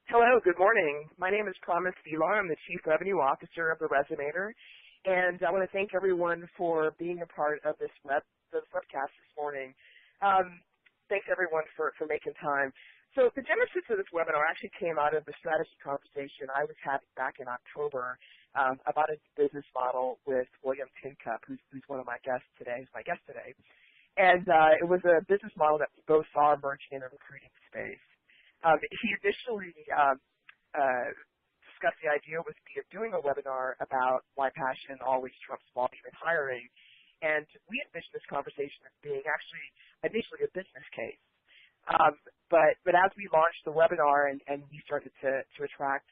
Hello, good morning. My name is Phelon. I'm the Chief Revenue Officer of the Resonator, and I want to thank everyone for being a part of this webcast this morning. Thanks everyone for making time. So the genesis of this webinar actually came out of the strategy conversation I was having back in October about a business model with William Tincup, who's one of my guests today, And it was a business model that we both saw emerging in the recruiting space. He initially discussed the idea with me of doing a webinar about why passion always trumps volume in hiring, and we envisioned this conversation as being actually initially a business case. But as we launched the webinar and we started to attract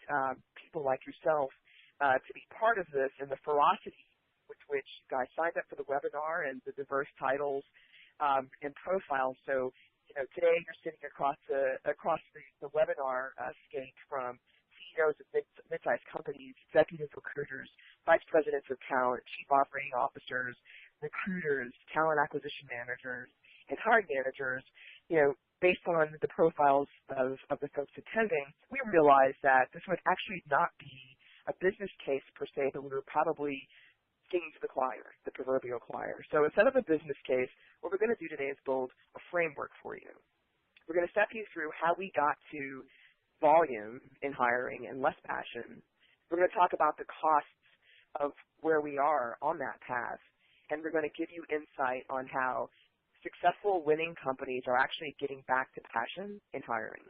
people like yourself to be part of this, and the ferocity with which you guys signed up for the webinar and the diverse titles and profiles, so today you're sitting across the webinar skate from CEOs of mid-sized companies, executive recruiters, vice presidents of talent, chief operating officers, recruiters, talent acquisition managers, and hiring managers. Based on the profiles of the folks attending, we realized that this would actually not be a business case per se, but we were probably singing to the choir, the proverbial choir. So instead of a business case, what we're going to do today is build a framework for you. We're going to step you through how we got to volume in hiring and less passion. We're going to talk about the costs of where we are on that path, and we're going to give you insight on how successful winning companies are actually getting back to passion in hiring.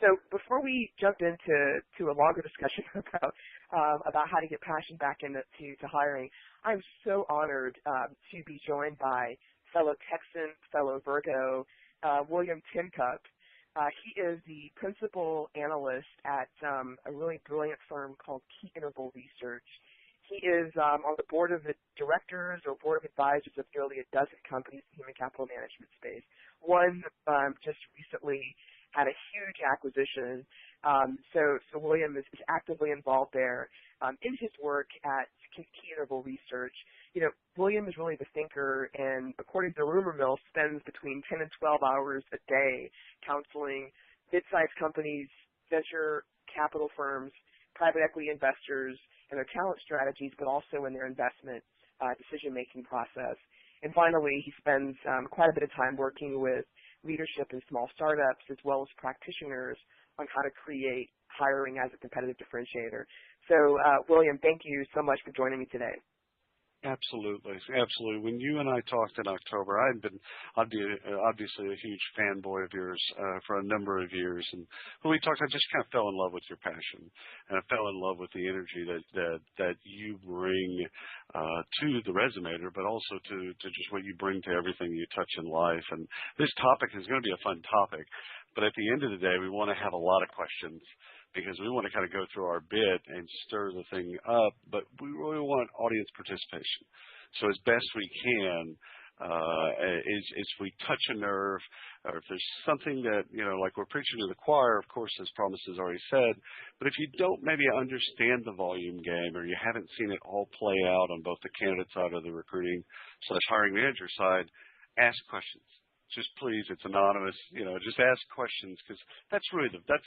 So before we jump into a longer discussion about how to get passion back into hiring, I'm so honored to be joined by fellow Texan, fellow Virgo, William Tincup. He is the principal analyst at a really brilliant firm called Key Interval Research. He is on the board of directors or board of advisors of nearly a dozen companies in the human capital management space. One just recently had a huge acquisition. So William is actively involved there in his work at Key Interval Research. William is really the thinker, and according to rumor mill, spends between 10 and 12 hours a day counseling mid-sized companies, venture capital firms, private equity investors, and their talent strategies, but also in their investment decision-making process. And finally, he spends quite a bit of time working with leadership in small startups as well as practitioners on how to create hiring as a competitive differentiator. So, William, thank you so much for joining me today. Absolutely. When you and I talked in October, I'd been obviously a huge fanboy of yours for a number of years, and when we talked, I just kind of fell in love with your passion, and I fell in love with the energy that you bring to the Resonator, but also to just what you bring to everything you touch in life. And this topic is going to be a fun topic, but at the end of the day, we want to have a lot of questions, because we want to kind of go through our bit and stir the thing up, but we really want audience participation. So as best we can, is we touch a nerve, or if there's something that, like we're preaching to the choir, of course, as Promise has already said, but if you don't maybe understand the volume game, or you haven't seen it all play out on both the candidate side or the recruiting/hiring manager side, ask questions. Just please, it's anonymous, just ask questions, because that's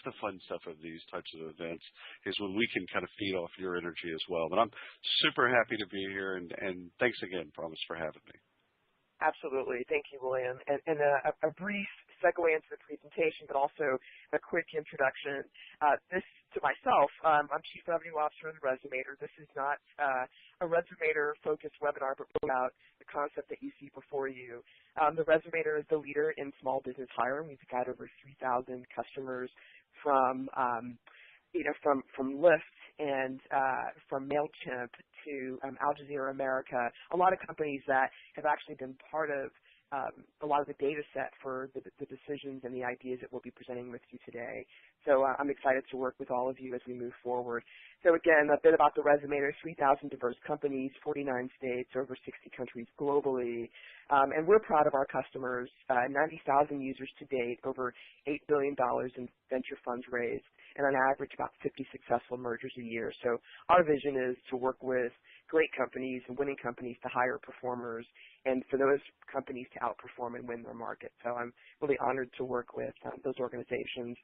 the fun stuff of these types of events, is when we can kind of feed off your energy as well. But I'm super happy to be here, and thanks again, Promise, for having me. Absolutely. Thank you, William. And a brief segue into the presentation, but also a quick introduction. This, to myself, I'm Chief Revenue Officer of the Resonator. This is not a Resonator-focused webinar, but about the concept that you see before you. The Resonator is the leader in small business hiring. We've got over 3,000 customers from Lyft and from MailChimp to Al Jazeera America, a lot of companies that have actually been part of a lot of the data set for the decisions and the ideas that we'll be presenting with you today. So I'm excited to work with all of you as we move forward. So again, a bit about the Resonator: 3,000 diverse companies, 49 states, over 60 countries globally. And we're proud of our customers, 90,000 users to date, over $8 billion in venture funds raised, and on average about 50 successful mergers a year. So our vision is to work with great companies and winning companies to hire performers, and for those companies to outperform and win their market. So I'm really honored to work with those organizations.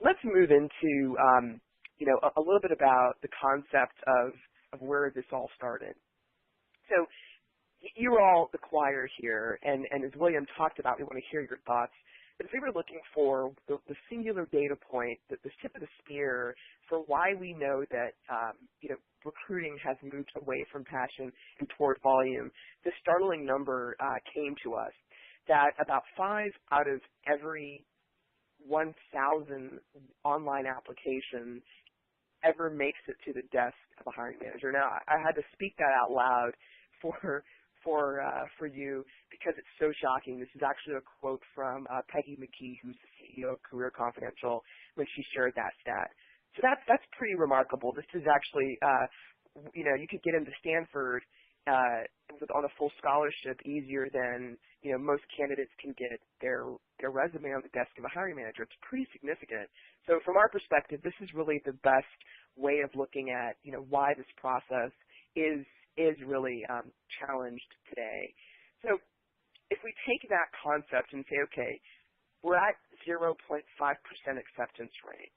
let's move into, a little bit about the concept of where this all started. So you're all the choir here, and as William talked about, we want to hear your thoughts. But if we were looking for the singular data point, the tip of the spear for why we know that, recruiting has moved away from passion and toward volume, the startling number came to us that about 5 out of every 1,000 online applications ever makes it to the desk of a hiring manager. Now, I had to speak that out loud for you because it's so shocking. This is actually a quote from Peggy McKee, who's the CEO of Career Confidential, when she shared that stat. So that's pretty remarkable. This is actually, you could get into Stanford on a full scholarship easier than most candidates can get their resume on the desk of a hiring manager. It's pretty significant. So from our perspective, this is really the best way of looking at why this process is really challenged today. So if we take that concept and say, okay, we're at 0.5% acceptance rate.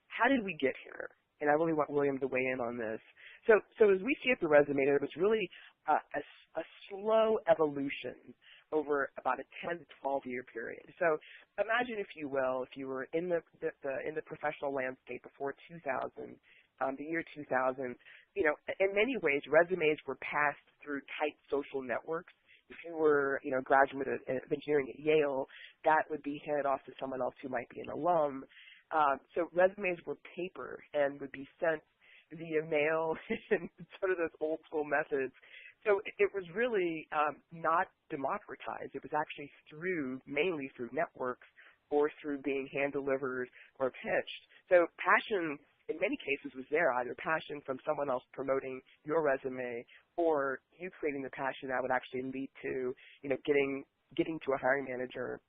How did we get here? And I really want William to weigh in on this. So as we see at the resume, there was really a slow evolution over about a 10 to 12-year period. So imagine, if you will, if you were in the professional landscape before 2000, the year 2000, in many ways, resumes were passed through tight social networks. If you were, a graduate of engineering at Yale, that would be handed off to someone else who might be an alum. So resumes were paper and would be sent via mail and sort of those old school methods. So it was really not democratized. It was actually mainly through networks or through being hand delivered or pitched. So passion in many cases was there, either passion from someone else promoting your resume or you creating the passion that would actually lead to, getting to a hiring manager,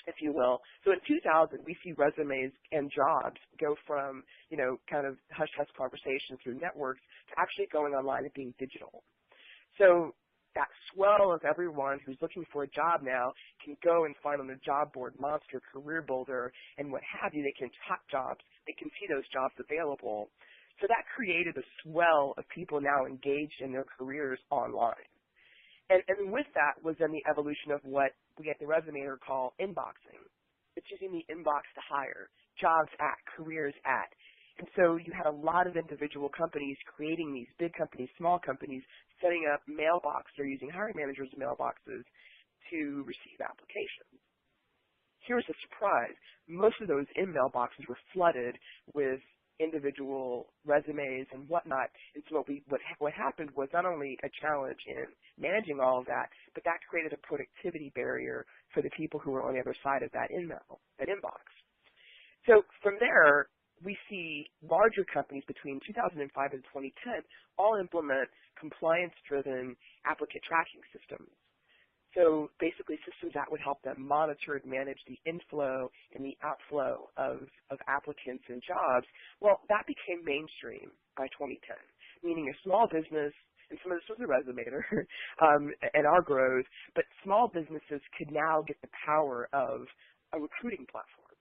if you will. So in 2000, we see resumes and jobs go from, kind of hush-hush conversations through networks to actually going online and being digital. So that swell of everyone who's looking for a job now can go and find on the job board, Monster, Career Builder, and what have you. They can top jobs. They can see those jobs available. So that created a swell of people now engaged in their careers online. And with that was then the evolution of what we at the Resumator call inboxing. It's using the inbox to hire, jobs at, careers at. And so you had a lot of individual companies creating these, big companies, small companies, setting up mailboxes or using hiring managers' mailboxes to receive applications. Here's a surprise. Most of those mailboxes were flooded with individual resumes and whatnot. And so what happened was not only a challenge in managing all of that, but that created a productivity barrier for the people who were on the other side of that inbox. So from there, we see larger companies between 2005 and 2010 all implement compliance-driven applicant tracking systems. So basically systems that would help them monitor and manage the inflow and the outflow of applicants and jobs. Well, that became mainstream by 2010, meaning a small business, and some of this was a Resumator and our growth, but small businesses could now get the power of a recruiting platform.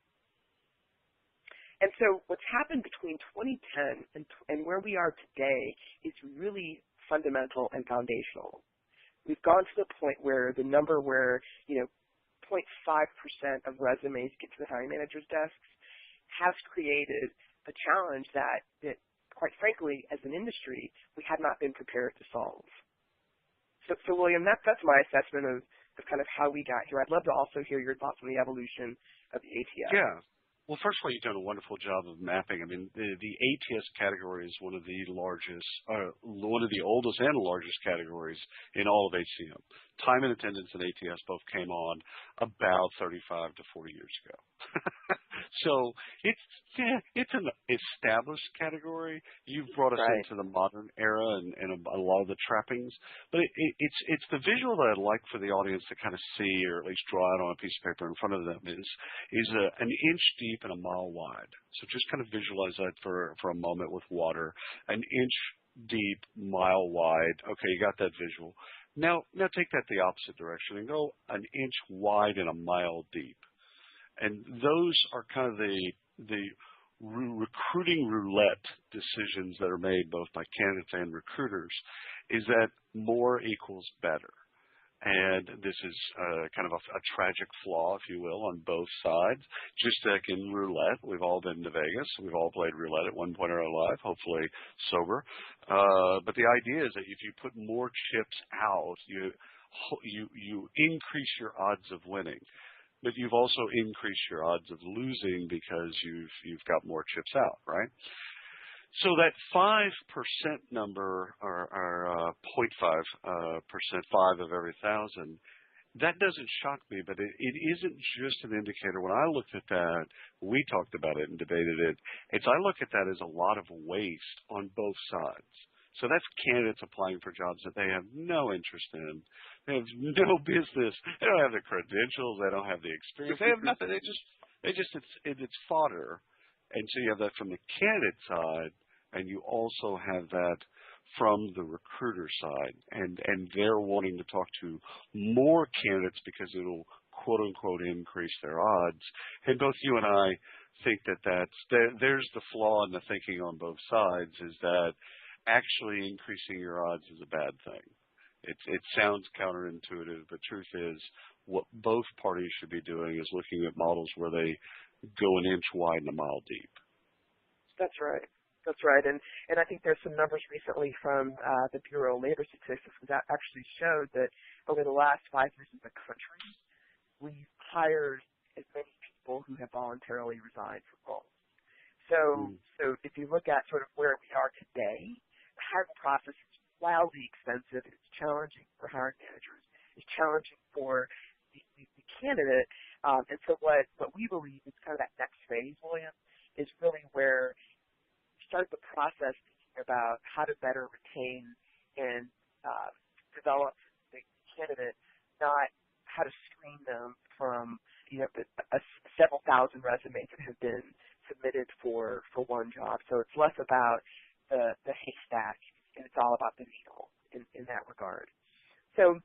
And so what's happened between 2010 and where we are today is really fundamental and foundational. We've gone to the point where the number where, 0.5% of resumes get to the hiring manager's desks has created a challenge that quite frankly, as an industry, we had not been prepared to solve. So William, that's my assessment of kind of how we got here. I'd love to also hear your thoughts on the evolution of the ATS. Yeah. Well, first of all, you've done a wonderful job of mapping. I mean, the ATS category is one of the largest, one of the oldest and largest categories in all of HCM. Time and attendance and ATS both came on about 35 to 40 years ago. So it's an established category. You've brought us into the modern era and a lot of the trappings. But it's the visual that I'd like for the audience to kind of see, or at least draw out on a piece of paper in front of them, is an inch deep and a mile wide. So just kind of visualize that for a moment with water. An inch deep, mile wide. Okay, you got that visual. Now take that the opposite direction and go an inch wide and a mile deep. And those are kind of the recruiting roulette decisions that are made both by candidates and recruiters, is that more equals better. And this is kind of a tragic flaw, if you will, on both sides. Just like in roulette, we've all been to Vegas. We've all played roulette at one point in our life, hopefully sober. But the idea is that if you put more chips out, you increase your odds of winning. But you've also increased your odds of losing because you've got more chips out, right? So that 5% number, or 0.5%, 5 of every 1,000, that doesn't shock me, but it isn't just an indicator. When I looked at that, we talked about it and debated it. I look at that as a lot of waste on both sides. So that's candidates applying for jobs that they have no interest in. They have no business. They don't have the credentials. They don't have the experience. They have nothing. It's fodder. And so you have that from the candidate side, and you also have that from the recruiter side. And they're wanting to talk to more candidates because it'll, quote unquote, increase their odds. And both you and I think there's the flaw in the thinking on both sides, is that actually increasing your odds is a bad thing. It sounds counterintuitive, but truth is what both parties should be doing is looking at models where they go an inch wide and a mile deep. That's right. That's right. And I think there's some numbers recently from the Bureau of Labor Statistics that actually showed that over the last 5 years in the country, we've hired as many people who have voluntarily resigned from roles. So if you look at sort of where we are today, the hiring process is wildly expensive. It's challenging for hiring managers. It's challenging for the candidate. And so what we believe is kind of that next phase, William, is really where you start the process thinking about how to better retain and develop the candidate, not how to screen them from several thousand resumes that have been submitted for one job. So it's less about the haystack, and it's all about the needle in that regard. So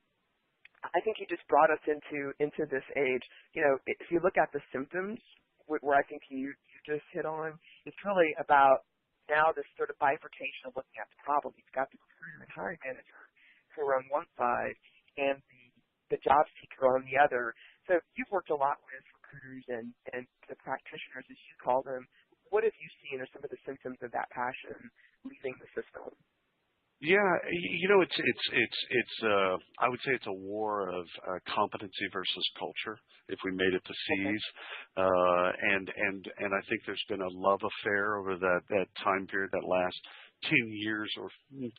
I think you just brought us into this age. If you look at the symptoms, where I think you just hit on, it's really about now this sort of bifurcation of looking at the problem. You've got the recruiter and hiring manager who are on one side, and the job seeker on the other. So you've worked a lot with recruiters and the practitioners, as you call them. What have you seen are some of the symptoms of that passion leaving the system? Yeah, it's I would say it's a war of competency versus culture, if we made it to C's. And I think there's been a love affair over that time period, that last 10 years or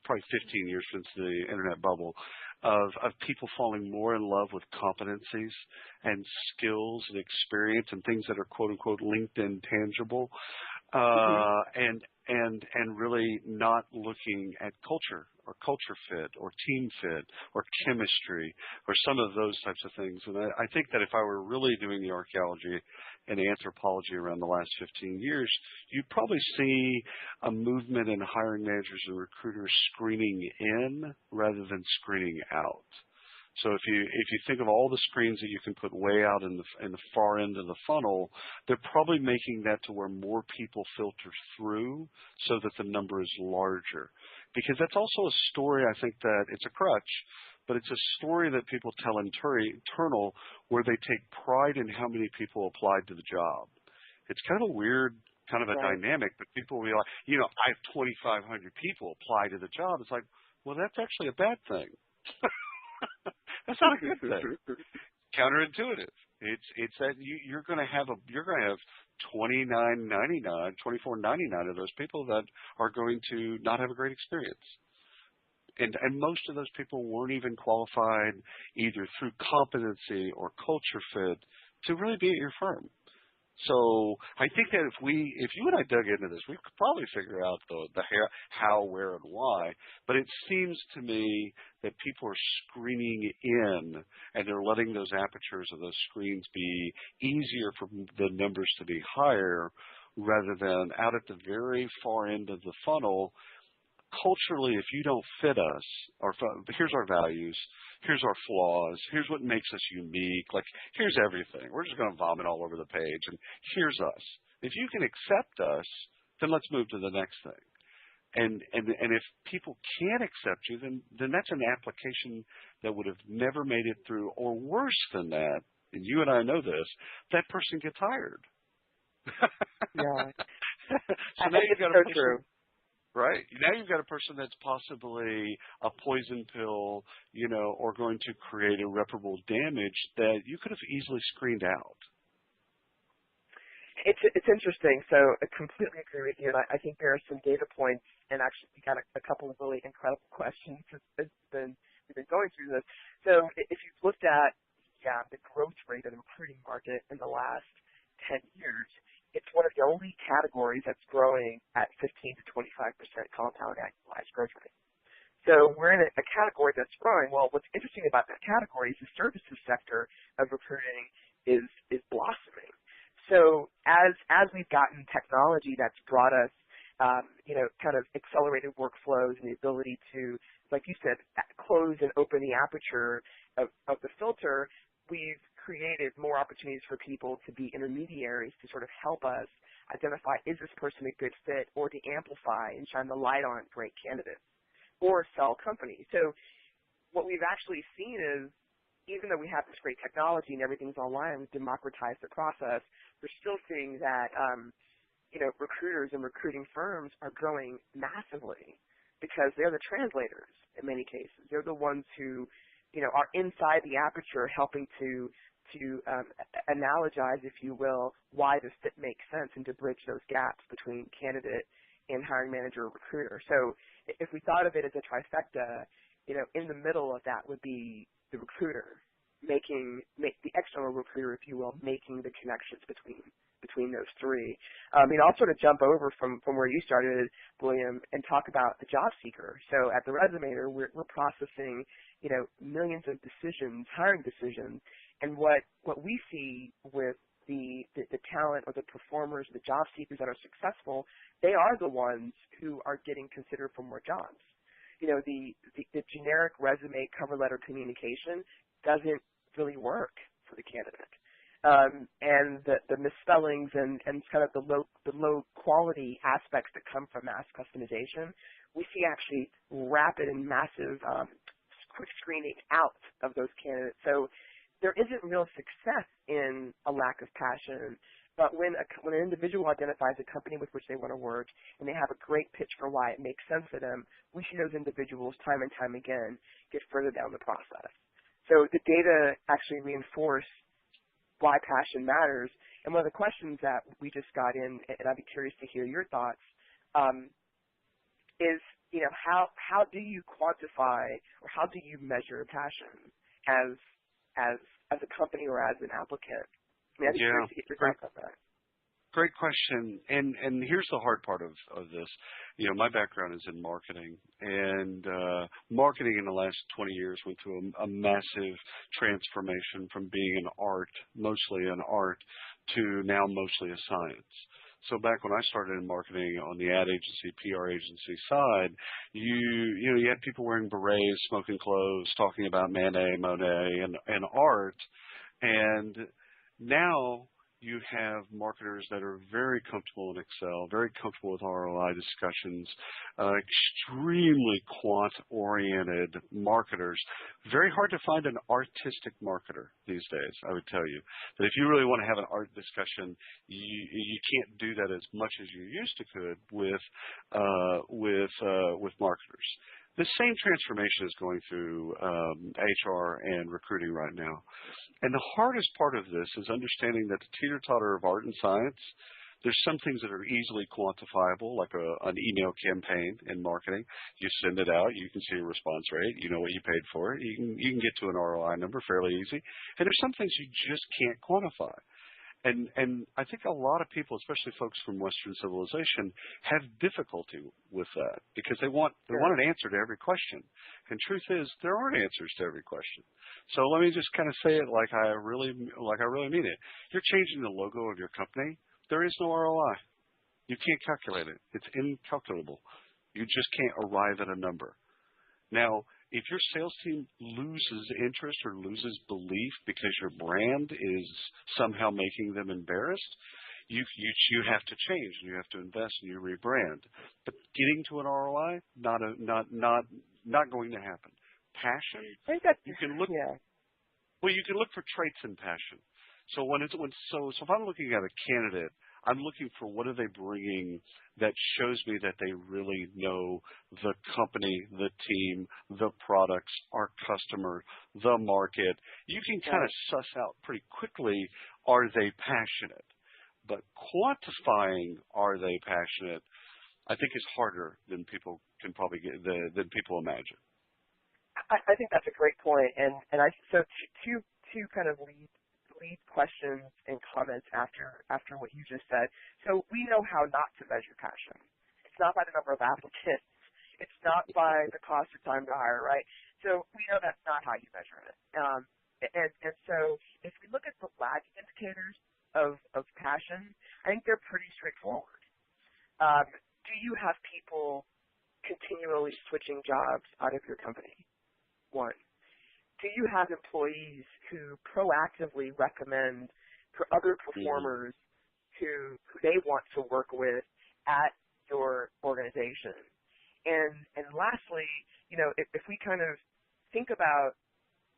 probably 15 years since the internet bubble, of people falling more in love with competencies and skills and experience and things that are, quote unquote, LinkedIn tangible, and really not looking at culture or culture fit or team fit or chemistry or some of those types of things. And I think that if I were really doing the archaeology and anthropology around the last 15 years, you'd probably see a movement in hiring managers and recruiters screening in rather than screening out. So if you think of all the screens that you can put way out in the far end of the funnel, they're probably making that to where more people filter through so that the number is larger. Because that's also a story, I think, that it's a crutch, but it's a story that people tell internal where they take pride in how many people applied to the job. It's kind of a weird kind of a dynamic, but people will be like, I have 2,500 people apply to the job. It's like, well, that's actually a bad thing. That's not a good thing. Counterintuitive. It's that you're going to have $24.99 of those people that are going to not have a great experience. And most of those people weren't even qualified either through competency or culture fit to really be at your firm. So I think that if you and I dug into this, we could probably figure out the how, where, and why. But it seems to me that people are screening in, and they're letting those apertures of those screens be easier for the numbers to be higher, rather than out at the very far end of the funnel, culturally, if you don't fit us, here's our values, here's our flaws, here's what makes us unique, like here's everything. We're just going to vomit all over the page, and here's us. If you can accept us, then let's move to the next thing. And if people can't accept you, then that's an application that would have never made it through, or worse than that, and you and I know this, that person gets hired. Yeah. So now you've got a person, true. right? Now you've got a person that's possibly a poison pill, or going to create irreparable damage that you could have easily screened out. It's interesting. So I completely agree with you. And I think there are some data points, and actually we got a couple of really incredible questions. We've been going through this. So if you've looked at the growth rate of the recruiting market in the last 10 years, it's one of the only categories that's growing at 15 to 25% compound annualized growth rate. So we're in a category that's growing. Well, what's interesting about that category is the services sector of recruiting is blossoming. So as we've gotten technology that's brought us, kind of accelerated workflows and the ability to, like you said, close and open the aperture of the filter, we've created more opportunities for people to be intermediaries to sort of help us identify, is this person a good fit, or to amplify and shine the light on great candidates or sell companies. So what we've actually seen is, even though we have this great technology and everything's online, we've democratized the process, we're still seeing that, recruiters and recruiting firms are growing massively because they're the translators in many cases. They're the ones who, are inside the aperture helping to analogize, if you will, why this fit makes sense and to bridge those gaps between candidate and hiring manager or recruiter. So if we thought of it as a trifecta, in the middle of that would be the recruiter, make the external recruiter, if you will, making the connections between those three. I'll sort of jump over from where you started, William, and talk about the job seeker. So at the Resumator, we're processing, millions of decisions, hiring decisions, and what we see with the talent or the performers, the job seekers that are successful, they are the ones who are getting considered for more jobs. The generic resume cover letter communication doesn't really work for the candidate. And the misspellings and kind of the low quality aspects that come from mass customization, we see actually rapid and massive quick screening out of those candidates. So there isn't real success in a lack of passion. But when an individual identifies a company with which they want to work and they have a great pitch for why it makes sense for them, we see those individuals time and time again get further down the process. So the data actually reinforce why passion matters. And one of the questions that we just got in, and I'd be curious to hear your thoughts, is, how do you quantify or how do you measure passion as a company or as an applicant? I'd be curious to get your thoughts on that. Great question. And here's the hard part of this. My background is in marketing, and marketing in the last 20 years went through a massive transformation from being an art, mostly an art, to now mostly a science. So back when I started in marketing on the ad agency, PR agency side, you had people wearing berets, smoking clothes, talking about Manet, Monet, and art. And now you have marketers that are very comfortable in Excel, very comfortable with ROI discussions, extremely quant-oriented marketers. Very hard to find an artistic marketer these days, I would tell you. But if you really want to have an art discussion, you can't do that as much as you used to could with marketers. The same transformation is going through HR and recruiting right now. And the hardest part of this is understanding that the teeter-totter of art and science, there's some things that are easily quantifiable, like an email campaign in marketing. You send it out, you can see a response rate, you know what you paid for it, you can get to an ROI number fairly easy. And there's some things you just can't quantify. And I think a lot of people, especially folks from Western civilization, have difficulty with that because they want an answer to every question. And truth is, there aren't answers to every question. So let me just kind of say it like I really mean it. You're changing the logo of your company. There is no ROI. You can't calculate it. It's incalculable. You just can't arrive at a number. Now, if your sales team loses interest or loses belief because your brand is somehow making them embarrassed, you have to change and you have to invest and you rebrand. But getting to an ROI, not going to happen. Passion, I think that's, you can look. yeah. Well, you can look for traits in passion. So so if I'm looking at a candidate, I'm looking for what are they bringing that shows me that they really know the company, the team, the products, our customer, the market. You can kind of suss out pretty quickly, are they passionate? But quantifying are they passionate, I think is harder than people can probably than people imagine. I think that's a great point, and so two kind of lead questions and comments after what you just said. So we know how not to measure passion. It's not by the number of applicants. It's not by the cost of time to hire, right? So we know that's not how you measure it. And so if we look at the lagging indicators of passion, I think they're pretty straightforward. Do you have people continually switching jobs out of your company? One. Do you have employees who proactively recommend for other performers who they want to work with at your organization? And lastly, if we kind of think about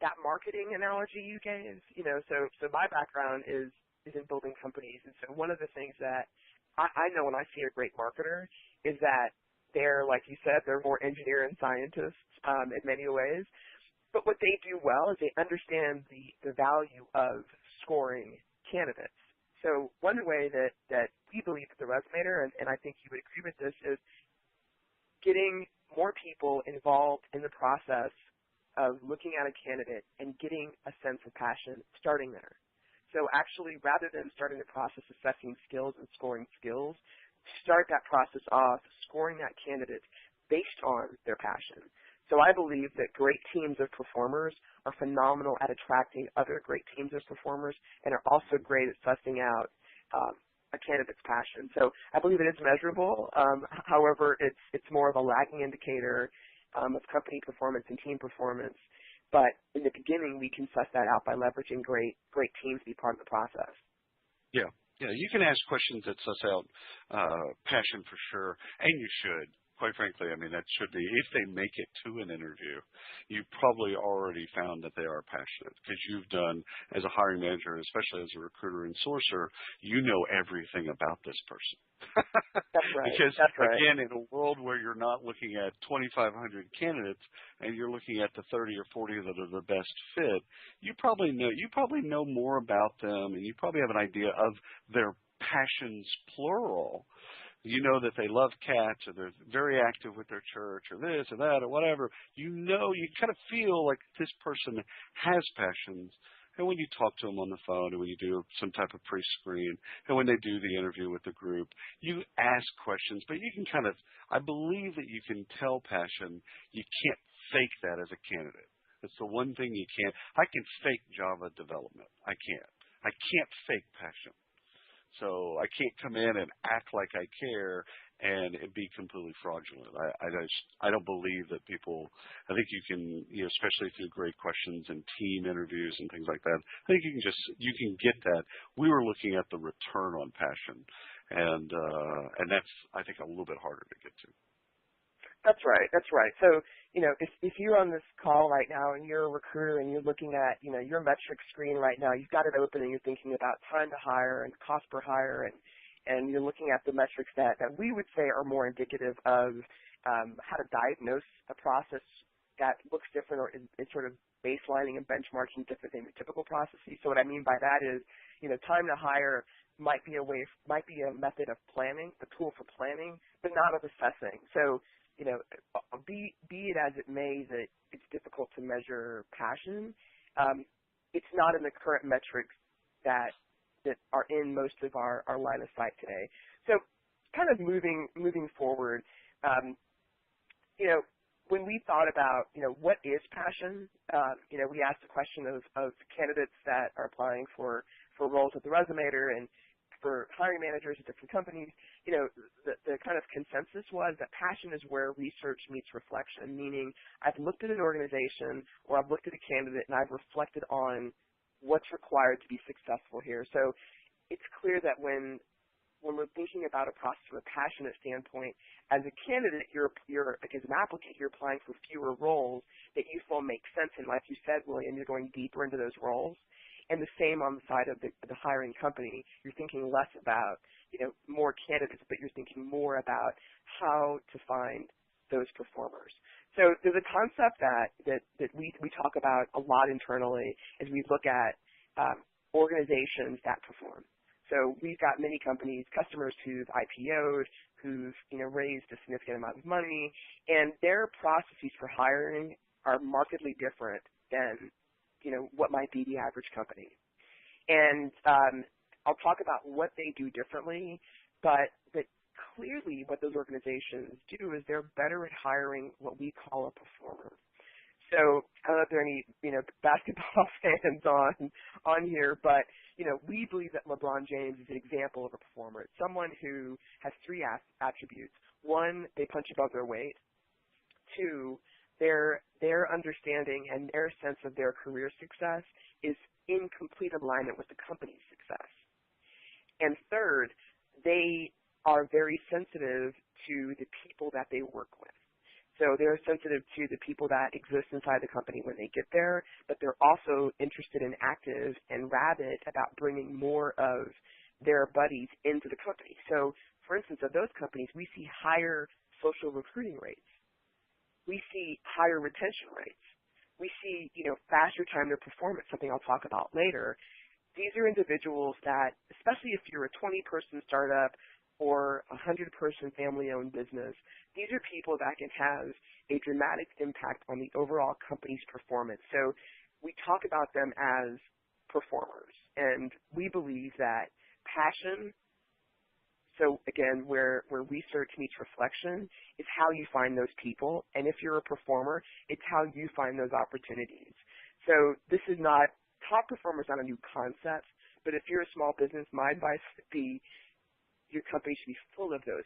that marketing analogy you gave, so my background is in building companies. And so one of the things that I know when I see a great marketer is that they're, like you said, they're more engineer and scientists in many ways. But what they do well is they understand the value of scoring candidates. So one way that we believe at the Resumator, and I think you would agree with this, is getting more people involved in the process of looking at a candidate and getting a sense of passion starting there. So actually, rather than starting the process assessing skills and scoring skills, start that process off scoring that candidate based on their passion. So I believe that great teams of performers are phenomenal at attracting other great teams of performers and are also great at sussing out a candidate's passion. So I believe it is measurable. However, it's more of a lagging indicator of company performance and team performance. But in the beginning, we can suss that out by leveraging great teams to be part of the process. Yeah, you can ask questions that suss out passion for sure, and you should. Quite frankly, I mean, that should be, if they make it to an interview, you probably already found that they are passionate because you've done, as a hiring manager, especially as a recruiter and sourcer, you know everything about this person. That's right. Because, That's right. again, in a world where you're not looking at 2,500 candidates and you're looking at the 30 or 40 that are the best fit, you probably know more about them and you probably have an idea of their passions, plural. You know that they love cats or they're very active with their church or this or that or whatever. You kind of feel like this person has passions. And when you talk to them on the phone and when you do some type of pre-screen and when they do the interview with the group, you ask questions, but you can I believe that you can tell passion. You can't fake that as a candidate. That's the one thing you can't. I can fake Java development. I can't fake passion. So I can't come in and act like I care and be completely fraudulent. I don't believe that people. I think you can, especially through great questions and team interviews and things like that. I think you can get that. We were looking at the return on passion, and that's I think a little bit harder to get to. That's right. That's right. So, if you're on this call right now and you're a recruiter and you're looking at, your metric screen right now, you've got it open and you're thinking about time to hire and cost per hire and you're looking at the metrics that we would say are more indicative of how to diagnose a process that looks different or is sort of baselining and benchmarking different than the typical processes. So what I mean by that is, time to hire might be a method of planning, a tool for planning, but not of assessing. So, be it as it may that it's difficult to measure passion, it's not in the current metrics that are in most of our line of sight today. So kind of moving forward, when we thought about, what is passion, we asked the question of candidates that are applying for roles at the Resumator and for hiring managers at different companies, the kind of consensus was that passion is where research meets reflection, meaning I've looked at an organization or I've looked at a candidate and I've reflected on what's required to be successful here. So it's clear that when we're thinking about a process from a passionate standpoint, as a candidate, as an applicant, you're applying for fewer roles that you feel make sense. And like you said, William, you're going deeper into those roles. And the same on the side of the hiring company. You're thinking less about, more candidates, but you're thinking more about how to find those performers. So there's a concept that we talk about a lot internally as we look at organizations that perform. So we've got many companies, customers who've IPO'd, who've raised a significant amount of money, and their processes for hiring are markedly different than what might be the average company. And I'll talk about what they do differently, but clearly what those organizations do is they're better at hiring what we call a performer. So I don't know if there are any, basketball fans on here, but, we believe that LeBron James is an example of a performer. It's someone who has three attributes. One, they punch above their weight. Two, their understanding and their sense of their career success is in complete alignment with the company's success. And third, they are very sensitive to the people that they work with. So they're sensitive to the people that exist inside the company when they get there, but they're also interested and active and rabid about bringing more of their buddies into the company. So, for instance, of those companies, we see higher social recruiting rates. We see higher retention rates. We see, faster time to performance, something I'll talk about later. These are individuals that, especially if you're a 20-person startup or a 100-person family-owned business, these are people that can have a dramatic impact on the overall company's performance. So we talk about them as performers, and we believe that passion, so again, where research meets reflection, is how you find those people, and if you're a performer, it's how you find those opportunities. So this is not, top performers not a new concept, but if you're a small business, my advice would be your company should be full of those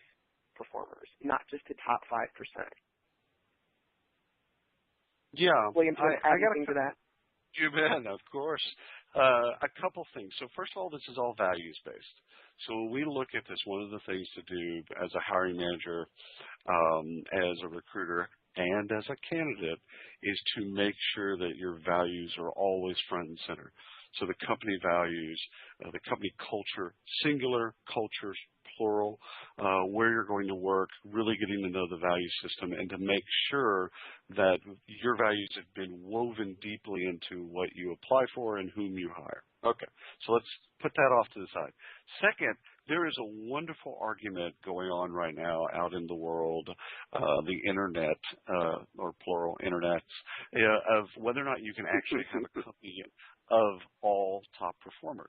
performers, not just the top 5%. Yeah. William, I got anything to that? You bet, of course. A couple things. So first of all, this is all values-based. So when we look at this, one of the things to do as a hiring manager, as a recruiter, and as a candidate is to make sure that your values are always front and center. So the company values, the company culture, singular, cultures, plural, where you're going to work, really getting to know the value system and to make sure that your values have been woven deeply into what you apply for and whom you hire. Okay, so let's put that off to the side. Second, there is a wonderful argument going on right now out in the world, the internet, or plural, internets, of whether or not you can actually have a company of all top performers.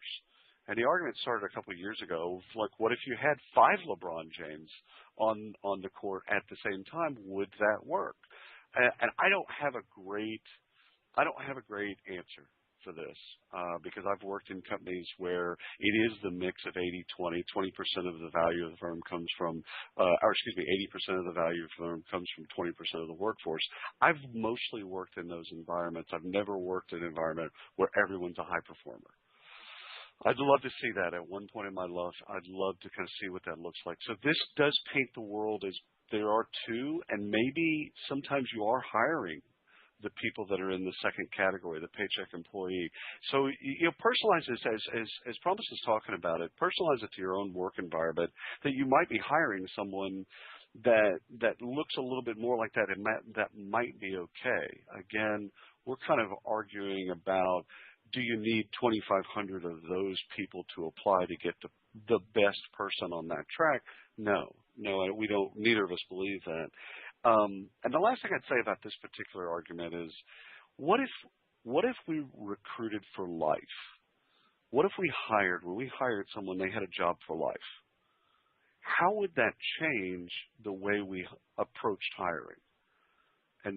And the argument started a couple of years ago, like, what if you had 5 LeBron James on the court at the same time? Would that work? And I don't have a great answer for this, because I've worked in companies where it is the mix of 80-20, 20% of the value of the firm comes from, 80% of the value of the firm comes from 20% of the workforce. I've mostly worked in those environments. I've never worked in an environment where everyone's a high performer. I'd love to see that at one point in my life. I'd love to kind of see what that looks like. So this does paint the world as there are two, and maybe sometimes you are hiring the people that are in the second category, the paycheck employee. So, personalize this as Promise is talking about it. Personalize it to your own work environment, that you might be hiring someone that looks a little bit more like that, and that might be okay. Again, we're kind of arguing about, do you need 2,500 of those people to apply to get the best person on that track? No, we don't. Neither of us believe that. And the last thing I'd say about this particular argument is, what if we recruited for life? What if when we hired someone, they had a job for life? How would that change the way we approached hiring? I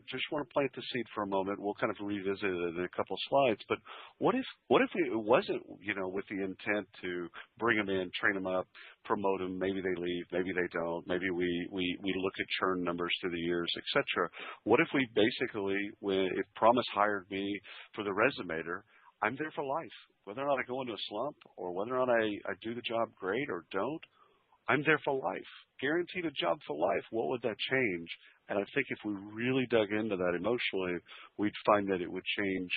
just want to plant the seed for a moment. We'll kind of revisit it in a couple of slides. But what if it wasn't, with the intent to bring them in, train them up, promote them? Maybe they leave, maybe they don't. Maybe we look at churn numbers through the years, etc. What if we basically, if Promise hired me for the resumator, I'm there for life, whether or not I go into a slump or whether or not I do the job great or don't. I'm there for life, guaranteed a job for life. What would that change? And I think if we really dug into that emotionally, we'd find that it would change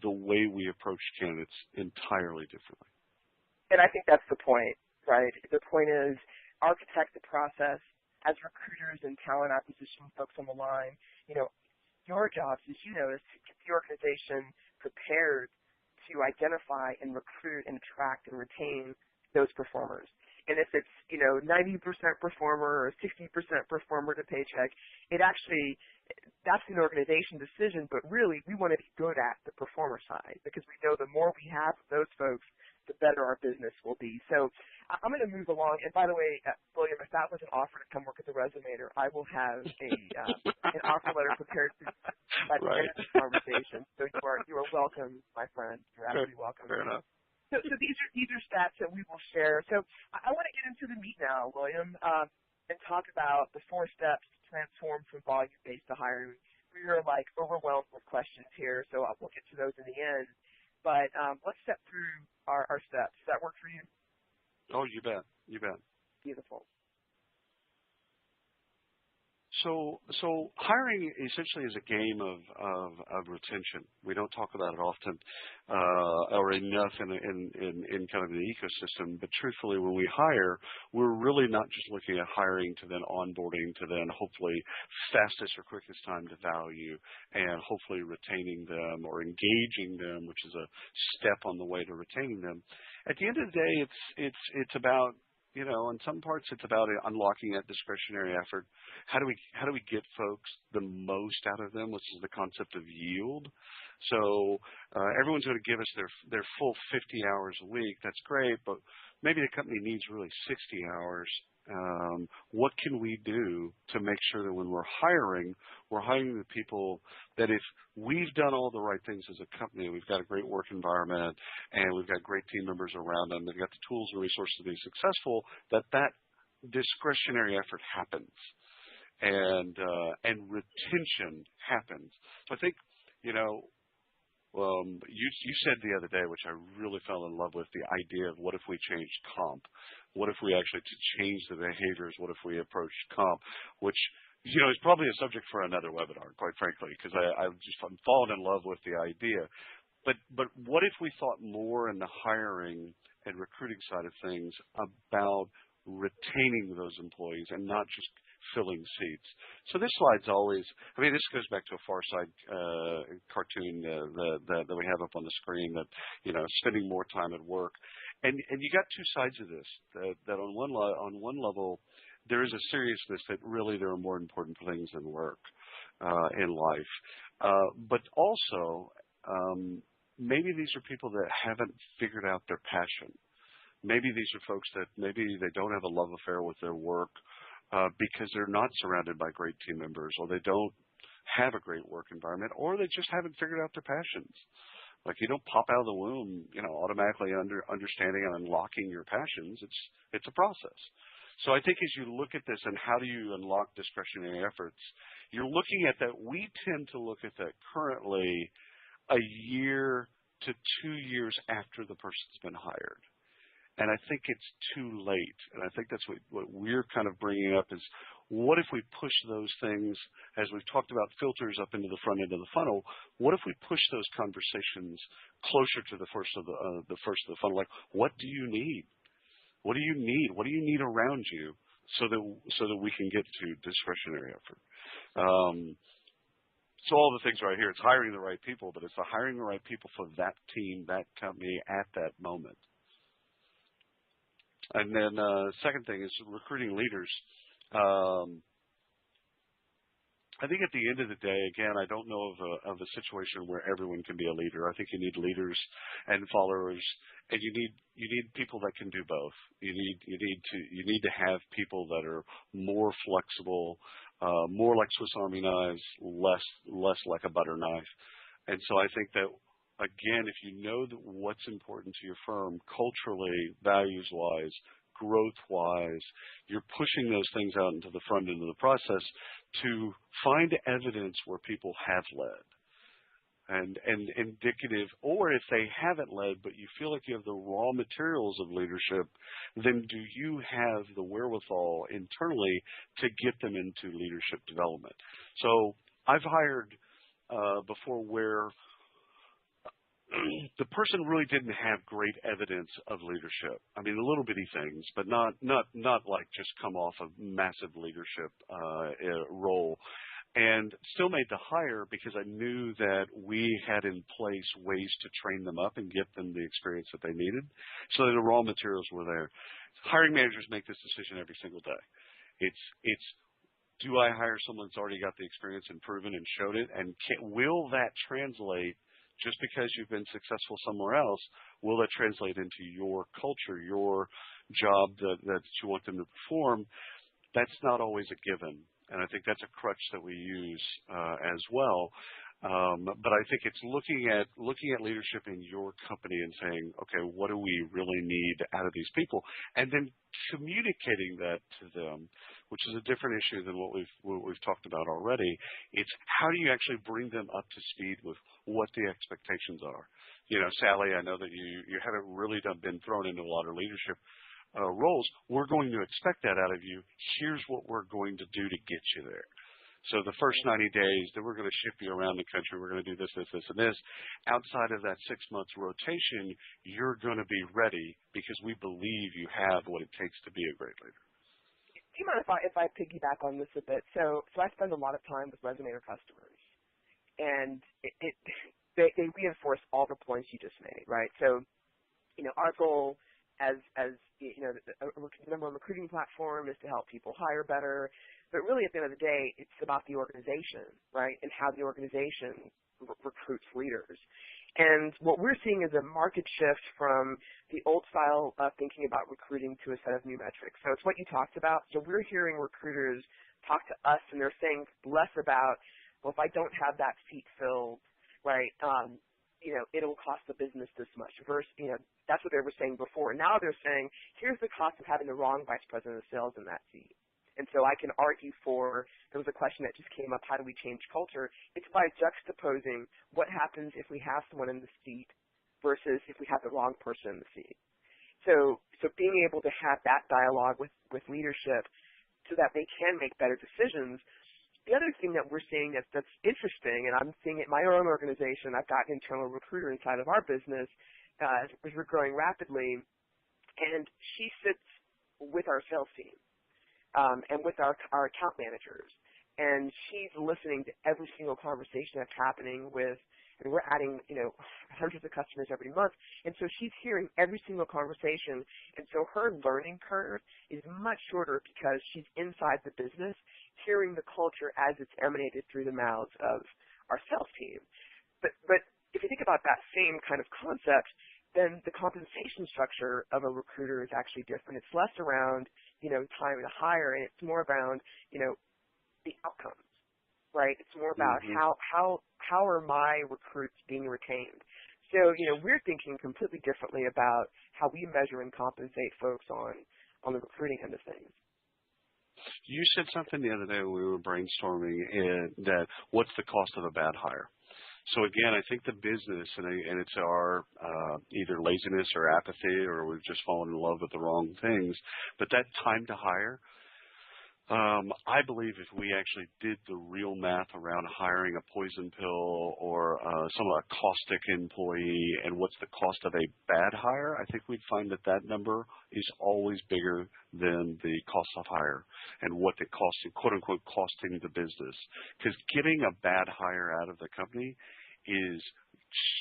the way we approach candidates entirely differently. And I think that's the point, right? The point is architect the process as recruiters and talent acquisition folks on the line. Your jobs, as you know, is to get the organization prepared to identify and recruit and attract and retain those performers. And if it's, 90% performer or 60% performer to paycheck, that's an organization decision, but really we want to be good at the performer side because we know the more we have of those folks, the better our business will be. So I'm going to move along. And by the way, William, if that was an offer to come work at the Resumator, I will have an offer letter prepared by the end of this conversation. So you are welcome, my friend. You're absolutely welcome. Fair enough. So these are stats that we will share. So I want to get into the meat now, William, and talk about the 4 steps to transform from volume-based to hiring. We are overwhelmed with questions here, so we'll get to those in the end. But let's step through our steps. Does that work for you? Oh, you bet. You bet. Beautiful. So hiring essentially is a game of retention. We don't talk about it often or enough in kind of the ecosystem. But truthfully, when we hire, we're really not just looking at hiring to then onboarding to then hopefully fastest or quickest time to value and hopefully retaining them or engaging them, which is a step on the way to retaining them. At the end of the day, it's about, in some parts it's about unlocking that discretionary effort. How do we get folks the most out of them, which is the concept of yield? So everyone's going to give us their full 50 hours a week. That's great, but maybe the company needs really 60 hours. What can we do to make sure that when we're hiring the people that if we've done all the right things as a company, we've got a great work environment and we've got great team members around them, they've got the tools and resources to be successful, that discretionary effort happens and retention happens. So I think, you said the other day, which I really fell in love with, the idea of what if we changed comp? What if we actually change the behaviors? What if we approached comp? Which, is probably a subject for another webinar, quite frankly, because I'm fallen in love with the idea. But what if we thought more in the hiring and recruiting side of things about retaining those employees and not just filling seats? So this slide's always, this goes back to a Far Side cartoon that we have up on the screen that, spending more time at work. And you got two sides of this, that on one level, there is a seriousness that really there are more important things than work in life. But also, maybe these are people that haven't figured out their passion. Maybe these are folks that maybe they don't have a love affair with their work because they're not surrounded by great team members, or they don't have a great work environment, or they just haven't figured out their passions. Like you don't pop out of the womb, automatically understanding and unlocking your passions. It's a process. So I think as you look at this and how do you unlock discretionary efforts, you're looking at that. We tend to look at that currently a year to 2 years after the person's been hired. And I think it's too late. And I think that's what we're kind of bringing up is what if we push those things, as we've talked about filters up into the front end of the funnel, what if we push those conversations closer to the first of the funnel? Like, what do you need? What do you need? What do you need around you so that we can get to discretionary effort? So all the things right here, it's hiring the right people, but it's the hiring the right people for that team, that company at that moment. And then second thing is recruiting leaders. I think at the end of the day, again, I don't know of a situation where everyone can be a leader. I think you need leaders and followers, and you need people that can do both. You need to have people that are more flexible, more like Swiss Army knives, less like a butter knife. And so I think that, again, if you know that what's important to your firm culturally, values-wise, growth-wise, you're pushing those things out into the front end of the process to find evidence where people have led and indicative, or if they haven't led but you feel like you have the raw materials of leadership, then do you have the wherewithal internally to get them into leadership development? So I've hired before where the person really didn't have great evidence of leadership. I mean, the little bitty things, but not like just come off a massive leadership role. And still made the hire because I knew that we had in place ways to train them up and get them the experience that they needed. So the raw materials were there. Hiring managers make this decision every single day. It's do I hire someone that's already got the experience and proven and showed it? And will that translate, just because you've been successful somewhere else, will that translate into your culture, your job that you want them to perform? That's not always a given. And I think that's a crutch that we use as well. But I think it's looking at leadership in your company and saying, okay, what do we really need out of these people? And then communicating that to them, which is a different issue than what we've talked about already. It's how do you actually bring them up to speed with what the expectations are? You know, Sally, I know that you haven't really been thrown into a lot of leadership roles. We're going to expect that out of you. Here's what we're going to do to get you there. So the first 90 days that we're going to ship you around the country, we're going to do this, this, this, and this. Outside of that 6 months rotation, you're going to be ready because we believe you have what it takes to be a great leader. Do you mind if I piggyback on this a bit? So I spend a lot of time with Resonator customers, and they reinforce all the points you just made, right? So, you know, our goal as you know, the number one recruiting platform is to help people hire better. But really, at the end of the day, it's about the organization, right, and how the organization recruits leaders. And what we're seeing is a market shift from the old style of thinking about recruiting to a set of new metrics. So it's what you talked about. So we're hearing recruiters talk to us, and they're saying less about, well, if I don't have that seat filled, right, you know, it'll cost the business this much. Versus, you know, that's what they were saying before. Now they're saying, here's the cost of having the wrong vice president of sales in that seat. And so I can argue for, there was a question that just came up, how do we change culture? It's by juxtaposing what happens if we have someone in the seat versus if we have the wrong person in the seat. So being able to have that dialogue with leadership so that they can make better decisions. The other thing that we're seeing that's interesting, and I'm seeing it in my own organization, I've got an internal recruiter inside of our business as we're growing rapidly, and she sits with our sales team and with our account managers, and she's listening to every single conversation that's happening with, and we're adding, you know, hundreds of customers every month, and so she's hearing every single conversation, and so her learning curve is much shorter because she's inside the business, hearing the culture as it's emanated through the mouths of our sales team. But if you think about that same kind of concept, then the compensation structure of a recruiter is actually different. It's less around, you know, time to hire, and it's more around, you know, the outcomes, right? It's more about how are my recruits being retained. So, you know, we're thinking completely differently about how we measure and compensate folks on the recruiting end of things. You said something the other day when we were brainstorming that what's the cost of a bad hire? So again, I think the business, and it's our either laziness or apathy, or we've just fallen in love with the wrong things, but that time to hire, I believe if we actually did the real math around hiring a poison pill or some of a caustic employee and what's the cost of a bad hire, I think we'd find that number is always bigger than the cost of hire and what it costs, quote unquote, costing the business. Because getting a bad hire out of the company is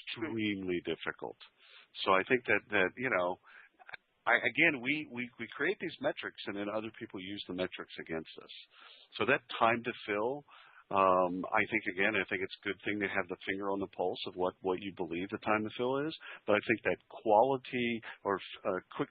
extremely difficult. So I think that you know, we create these metrics, and then other people use the metrics against us. So that time to fill, I think it's a good thing to have the finger on the pulse of what you believe the time to fill is. But I think that quality or quick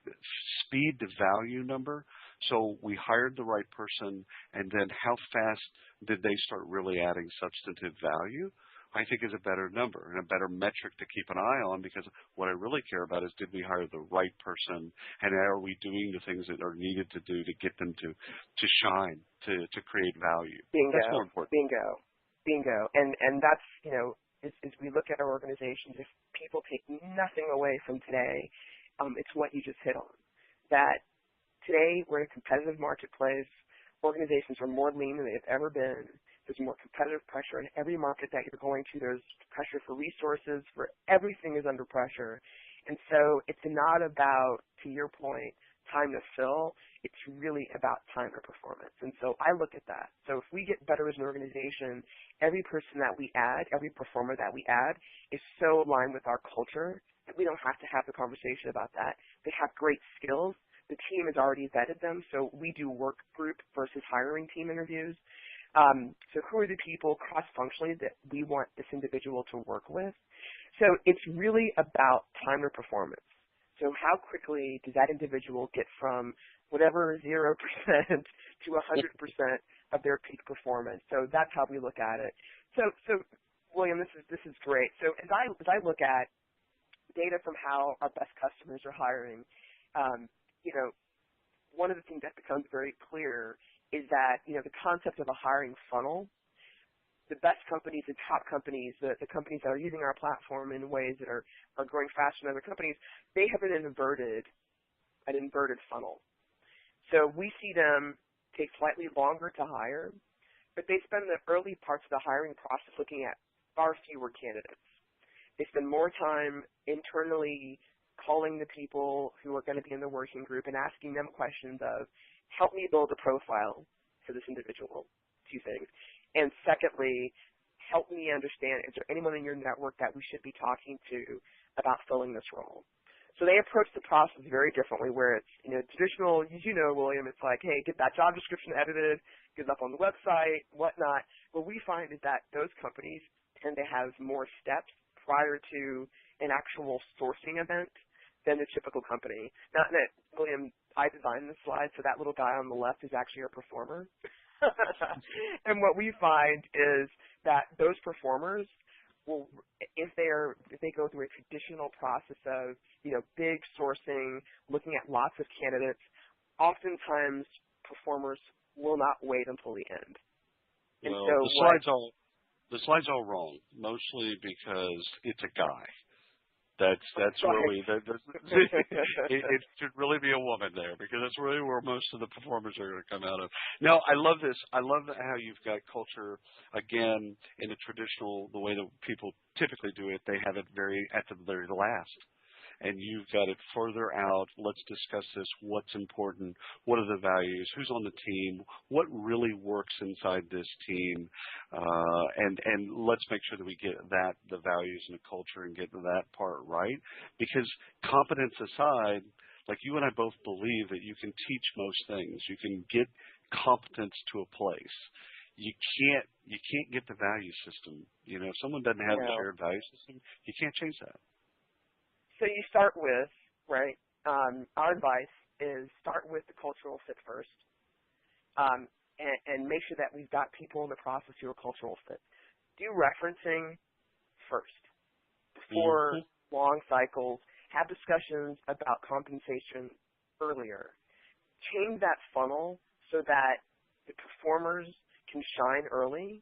speed to value number. So we hired the right person, and then how fast did they start really adding substantive value? I think is a better number and a better metric to keep an eye on, because what I really care about is, did we hire the right person, and are we doing the things that are needed to do to get them to shine, to create value? Bingo. That's more important. Bingo. And that's, as we look at our organizations, if people take nothing away from today, it's what you just hit on. That today we're in a competitive marketplace. Organizations are more lean than they've ever been. There's more competitive pressure in every market that you're going to. There's pressure for resources, for everything is under pressure. And so it's not about, to your point, time to fill. It's really about time to performance. And so I look at that. So if we get better as an organization, every person that we add, every performer that we add is so aligned with our culture that we don't have to have the conversation about that. They have great skills. The team has already vetted them. So we do work group versus hiring team interviews. So who are the people cross-functionally that we want this individual to work with? So it's really about time to performance. So how quickly does that individual get from whatever 0% to 100% of their peak performance? So that's how we look at it. So William, this is great. So as I look at data from how our best customers are hiring, one of the things that becomes very clear is that, the concept of a hiring funnel, the best companies, the top companies, the companies that are using our platform in ways that are growing faster than other companies, they have an inverted funnel. So we see them take slightly longer to hire, but they spend the early parts of the hiring process looking at far fewer candidates. They spend more time internally calling the people who are going to be in the working group and asking them questions of, help me build a profile for this individual, 2 things. And secondly, help me understand, is there anyone in your network that we should be talking to about filling this role? So they approach the process very differently, where it's, traditional, as you know, William, it's like, hey, get that job description edited, get it up on the website, whatnot. What we find is that those companies tend to have more steps prior to an actual sourcing event than the typical company. Not that, William, I designed this slide, so that little guy on the left is actually our performer. And what we find is that those performers will, if they go through a traditional process of, big sourcing, looking at lots of candidates, oftentimes performers will not wait until the end. And well, so the slide's all wrong, mostly because it's a guy. That's really it should really be a woman there, because that's really where most of the performers are going to come out of. No, I love this. I love how you've got culture again in the way that people typically do it. They have it at the very last. And you've got it further out. Let's discuss this. What's important? What are the values? Who's on the team? What really works inside this team? And let's make sure that we get the values and the culture and get that part right. Because competence aside, like you and I both believe that you can teach most things. You can get competence to a place. You can't get the value system. If someone doesn't have a shared value system, you can't change that. So you start with, right, our advice is start with the cultural fit first, and make sure that we've got people in the process who are cultural fit. Do referencing first before long cycles. Have discussions about compensation earlier. Change that funnel so that the performers can shine early,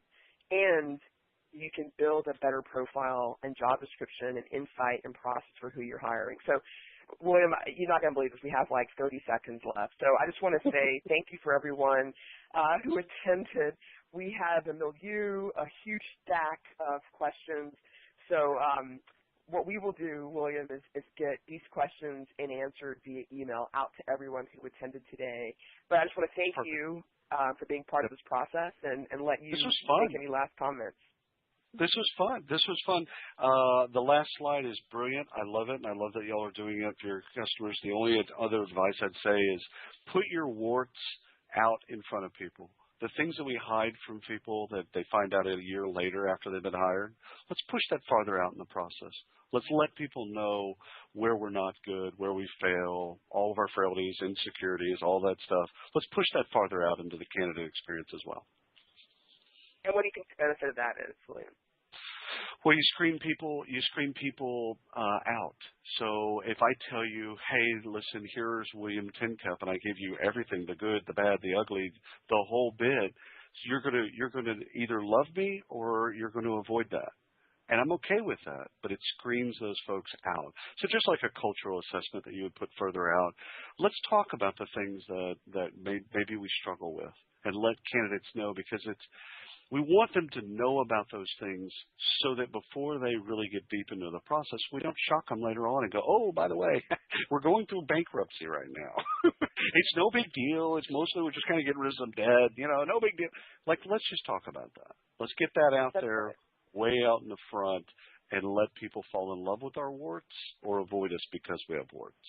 and you can build a better profile and job description and insight and process for who you're hiring. So, William, you're not going to believe this. We have like 30 seconds left. So I just want to say thank you for everyone who attended. We have a huge stack of questions. So what we will do, William, is get these questions and answered via email out to everyone who attended today. But I just want to thank you for being part of this process and let you make any last comments. This was fun. The last slide is brilliant. I love it, and I love that y'all are doing it for your customers. The only other advice I'd say is put your warts out in front of people. the things that we hide from people that they find out a year later after they've been hired, let's push that farther out in the process. Let's let people know where we're not good, where we fail, all of our frailties, insecurities, all that stuff. Let's push that farther out into the candidate experience as well. And what do you think the benefit of that is, William? Well, you screen people out. So if I tell you, hey, listen, here's William Tincup, and I give you everything, the good, the bad, the ugly, the whole bit, so you're gonna either love me or you're going to avoid that. And I'm okay with that, but it screens those folks out. So just like a cultural assessment that you would put further out, let's talk about the things that maybe we struggle with and let candidates know, because we want them to know about those things so that before they really get deep into the process, we don't shock them later on and go, oh, by the way, we're going through bankruptcy right now. It's no big deal. It's mostly we're just kind of getting rid of some debt. No big deal. Like, let's just talk about that. Let's get that out there way out in the front and let people fall in love with our warts or avoid us because we have warts.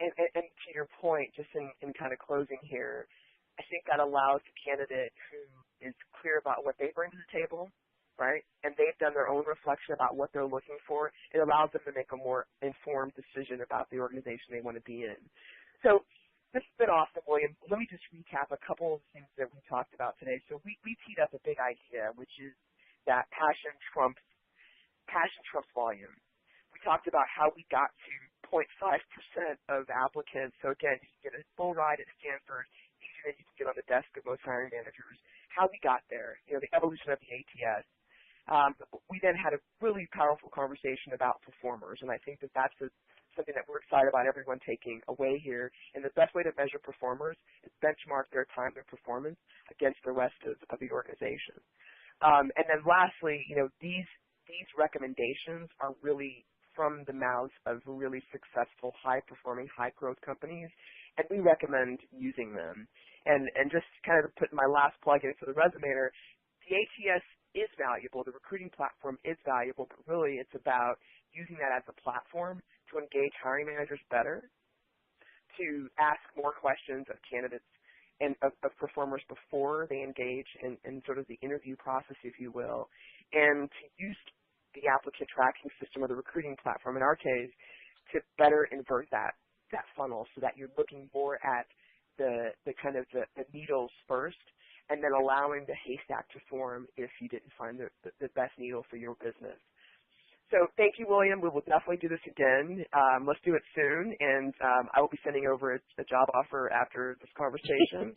And to your point, just in kind of closing here, I think that allows the candidate who is clear about what they bring to the table, right, and they've done their own reflection about what they're looking for, it allows them to make a more informed decision about the organization they want to be in. So this has been awesome, William. Let me just recap a couple of things that we talked about today. So we teed up a big idea, which is that passion trumps volume. We talked about how we got to 0.5% of applicants. So again, you can get a full ride at Stanford, easier than you can get on the desk of most hiring managers. How we got there, the evolution of the ATS. We then had a really powerful conversation about performers, and I think that that's something that we're excited about everyone taking away here. And the best way to measure performers is benchmark their time, their performance against the rest of the organization. And then lastly, these recommendations are really from the mouths of really successful, high-performing, high-growth companies, and we recommend using them. And just kind of put my last plug in for the Resumator, the ATS is valuable, the recruiting platform is valuable, but really it's about using that as a platform to engage hiring managers better, to ask more questions of candidates and of performers before they engage in sort of the interview process, if you will, and to use the applicant tracking system or the recruiting platform, in our case, to better invert that funnel so that you're looking more at the kind of the needles first, and then allowing the haystack to form if you didn't find the best needle for your business. So thank you, William. We will definitely do this again. Let's do it soon, and I will be sending over a job offer after this conversation.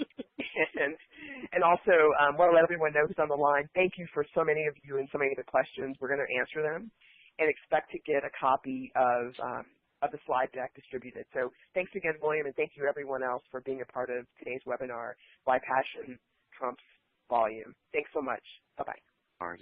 and also, want to let everyone know who's on the line. Thank you for so many of you and so many of the questions. We're going to answer them, and expect to get a copy of the slide deck distributed. So thanks again, William, and thank you everyone else for being a part of today's webinar, Why Passion Trumps Volume. Thanks so much. Bye-bye. All right.